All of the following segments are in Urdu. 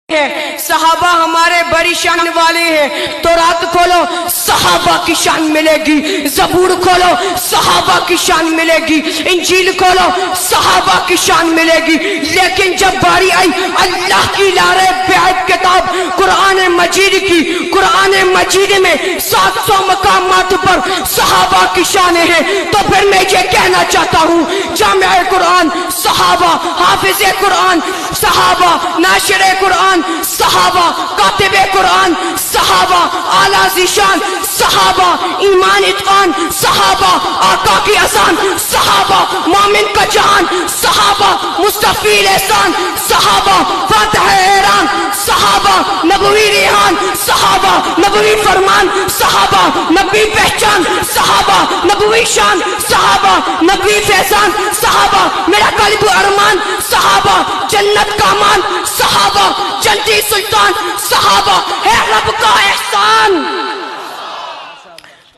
صحابہ ہمارے بڑی شان والے ہیں۔ تورات کھولو صحابہ کی شان ملے گی، زبور کھولو صحابہ کی شان ملے گی، انجیل کھولو صحابہ کی شان ملے گی۔ لیکن جب باری آئی اللہ کی لارے بیعت کتاب قرآن مجید کی، قرآن مجید میں 700 مقامات پر صحابہ کی شانیں ہیں، تو پھر میں یہ کہنا چاہتا ہوں جامع قرآن صحابہ، حافظ قرآن صحابہ، ناشر قرآن صحابہ، کاتب قرآن صحابہ، اعلیٰ ذیشان صحابہ، ایمان اتقان صحابہ، آقا کی اذان صحابہ، مومن کا جان صحابہ، مصطفی احسان صحابہ، فاتح ایران صحابہ، نبوی ریحان صحابہ، نبوی فرمان صحابہ، نبوی پہچان صحابہ، نبوی شان صحابہ، نبوی فیضان صحابہ، میرا قلب ارمان صحابہ، جنت کا مان صحابہ، جنتی سلطان صحابہ، ہے رب کا احسان۔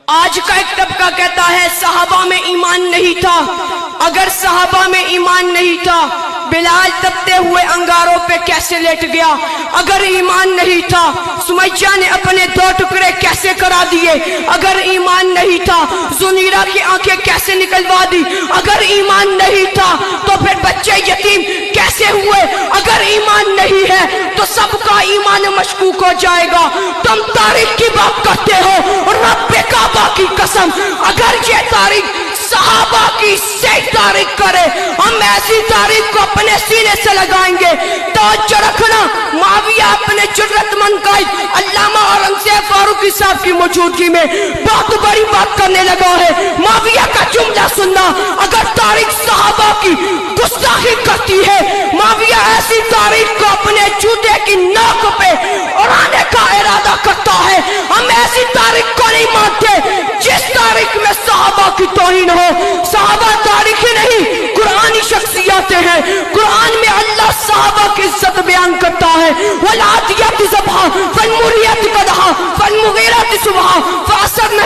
آج کا ایک طبقہ کہتا ہے صحابہ میں ایمان نہیں تھا۔ اگر صحابہ میں ایمان نہیں تھا بلال تپتے ہوئے انگاروں پہ کیسے لیٹ گیا؟ اگر ایمان نہیں تھا سمیہ نے اپنے 2 ٹکڑے کیسے کرا دیے؟ اگر ایمان نہیں تھا زنیرہ کی آنکھیں کیسے نکلوا دی؟ اگر ایمان نہیں تھا تو پھر بچے یتیم کیسے ہوئے؟ اگر ایمان نہیں ہے تو سب کا ایمان مشکوک ہو جائے گا۔ تم تاریخ کی بات کرتے ہو، رب کعبہ کی قسم اگر یہ تاریخ صحابہ کی صحیح تاریخ کرے ہم ایسی تاریخ کو اپنے سینے سے لگائیں گے۔ توجہ رکھنا، معاویہ اپنے جرت مند قائد علامہ اورنگزیب فاروقی صاحب کی موجودگی میں بہت بڑی بات کرنے لگا ہے۔ معاویہ کا جملہ سننا، اگر تاریخ صحابہ کی گستاخی کرتی ہے معاویہ ایسی تاریخ کو اپنے جوتے کی نوک پہ اڑانے کا ارادہ کرتا ہے۔ ہم ایسی تاریخ کو نہیں مانتے جس تاریخ میں صحابہ کی توہین ہو۔ صحابہ تاریخی نہیں، قرآنی شخصیاتیں ہیں۔ قرآن میں اللہ صحابہ کی عزت بیان کرتا ہے، وَالْعَادِيَاتِ ضَبْحًا فَالْمُورِيَاتِ قَدْحًا فَالْمُغِيرَاتِ صُبْحًا فَأَثَرْنَ